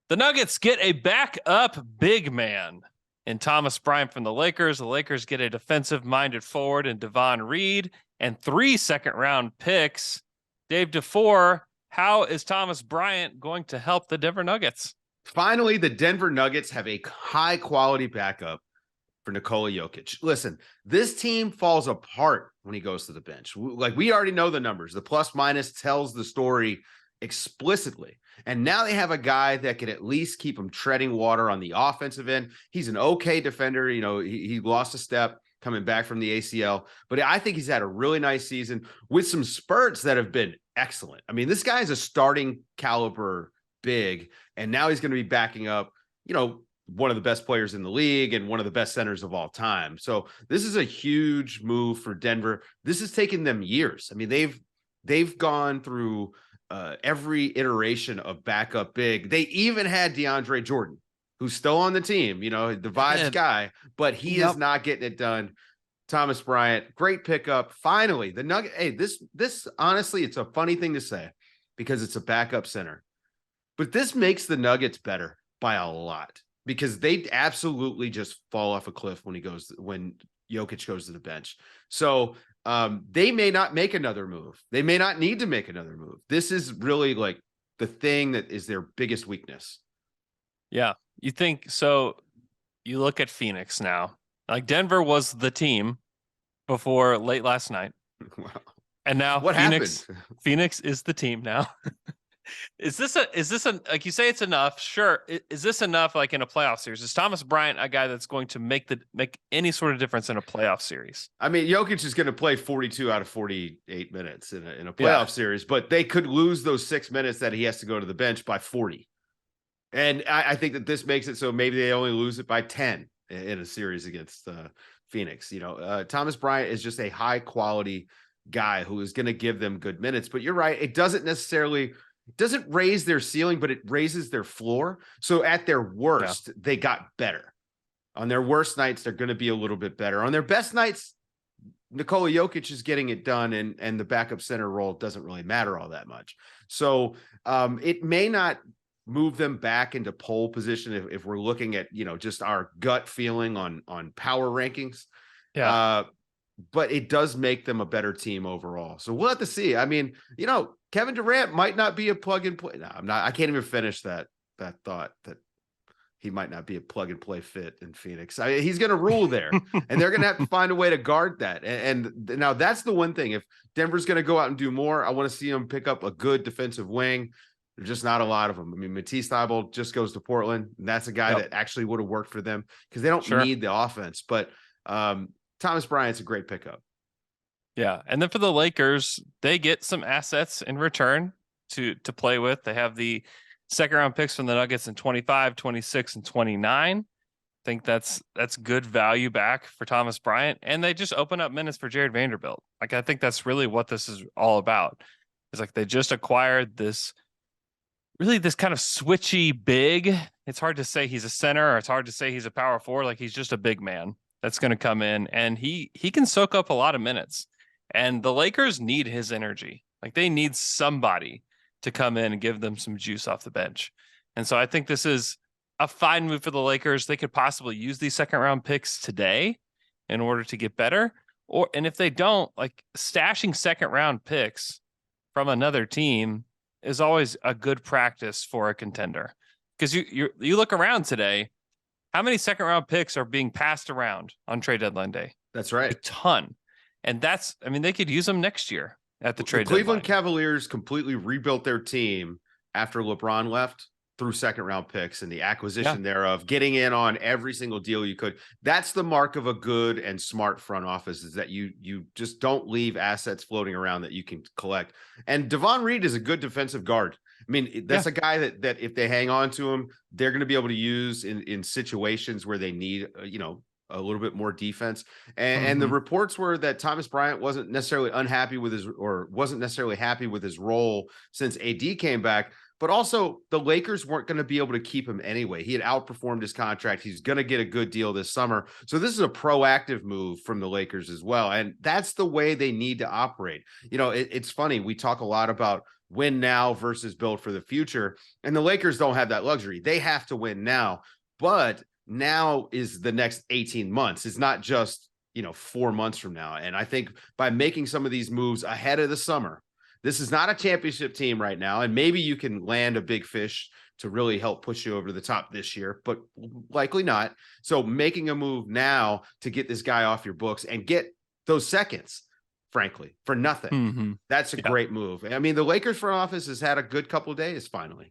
The Nuggets get a backup big man in Thomas Bryant from the Lakers. The Lakers get a defensive-minded forward in Davon Reed and 3 second-round picks. Dave DuFour, how is Thomas Bryant going to help the Denver Nuggets? Finally, the Denver Nuggets have a high-quality backup for Nikola Jokic. Listen, this team falls apart when he goes to the bench. Like, we already know the numbers. The plus-minus tells the story explicitly. And now they have a guy that can at least keep them treading water on the offensive end. He's an okay defender. You know, he lost a step coming back from the ACL, but I think he's had a really nice season with some spurts that have been excellent. I mean, this guy is a starting caliber big, and now he's going to be backing up, you know, one of the best players in the league and one of the best centers of all time. So this is a huge move for Denver. This has taken them years. I mean, they've gone through every iteration of backup big. They even had DeAndre Jordan, who's still on the team, you know, the vibes guy, but he is not getting it done. Thomas Bryant, great pickup. Finally, the Nugget. Hey, this honestly, it's a funny thing to say because it's a backup center, but this makes the Nuggets better by a lot because they absolutely just fall off a cliff when Jokic goes to the bench. So they may not make another move. They may not need to make another move. This is really like the thing that is their biggest weakness. Yeah, you think so. You look at Phoenix now. Like, Denver was the team before late last night. Wow. And now what happened? Phoenix is the team now. Is this like you say it's enough? Sure. Is this enough like in a playoff series? Is Thomas Bryant a guy that's going to make any sort of difference in a playoff series? I mean, Jokic is going to play 42 out of 48 minutes in a playoff series, but they could lose those 6 minutes that he has to go to the bench by 40. And I think that this makes it so maybe they only lose it by 10 in a series against Phoenix. You know, Thomas Bryant is just a high quality guy who is going to give them good minutes. But you're right. It doesn't raise their ceiling, but it raises their floor. So at their worst, they got better. On their worst nights, they're going to be a little bit better. On their best nights, Nikola Jokic is getting it done, and the backup center role doesn't really matter all that much. So it may not move them back into pole position if we're looking at, you know, just our gut feeling on power rankings. Yeah. But it does make them a better team overall. So we'll have to see. I mean, you know, Kevin Durant might not be a plug and play. No, I can't even finish that thought that he might not be a plug and play fit in Phoenix. He's going to rule there, and they're going to have to find a way to guard that. And now that's the one thing. If Denver's going to go out and do more, I want to see them pick up a good defensive wing. There's just not a lot of them. I mean, Matisse Thybulle just goes to Portland, and that's a guy that actually would have worked for them because they don't need the offense. But Thomas Bryant's a great pickup. Yeah. And then for the Lakers, they get some assets in return to play with. They have the second round picks from the Nuggets in 25, 26, and 29. I think that's good value back for Thomas Bryant. And they just open up minutes for Jared Vanderbilt. Like, I think that's really what this is all about. It's like they just acquired this kind of switchy big. It's hard to say he's a center, or it's hard to say he's a power forward. Like, he's just a big man that's going to come in, and he can soak up a lot of minutes. And the Lakers need his energy. Like, they need somebody to come in and give them some juice off the bench. And so I think this is a fine move for the Lakers. They could possibly use these second round picks today in order to get better. And if they don't, like, stashing second round picks from another team is always a good practice for a contender. Because you look around today, how many second round picks are being passed around on trade deadline day? That's right. A ton. And they could use them next year at the trade deadline. Cleveland Cavaliers completely rebuilt their team after LeBron left through second round picks and the acquisition thereof, getting in on every single deal you could. That's the mark of a good and smart front office, is that you just don't leave assets floating around that you can collect. And Davon Reed is a good defensive guard. I mean, that's a guy that if they hang on to him, they're going to be able to use in situations where they need, you know, a little bit more defense. And the reports were that Thomas Bryant wasn't necessarily happy with his role since AD came back. But also, the Lakers weren't going to be able to keep him anyway. He had outperformed his contract. He's going to get a good deal this summer. So this is a proactive move from the Lakers as well. And that's the way they need to operate. You know, it's funny. We talk a lot about win now versus build for the future. And the Lakers don't have that luxury. They have to win now, but now is the next 18 months. It's not just, 4 months from now. And I think by making some of these moves ahead of the summer, this is not a championship team right now. And maybe you can land a big fish to really help push you over the top this year, but likely not. So making a move now to get this guy off your books and get those seconds, frankly, for nothing. Mm-hmm. That's a great move. I mean, the Lakers front office has had a good couple of days finally.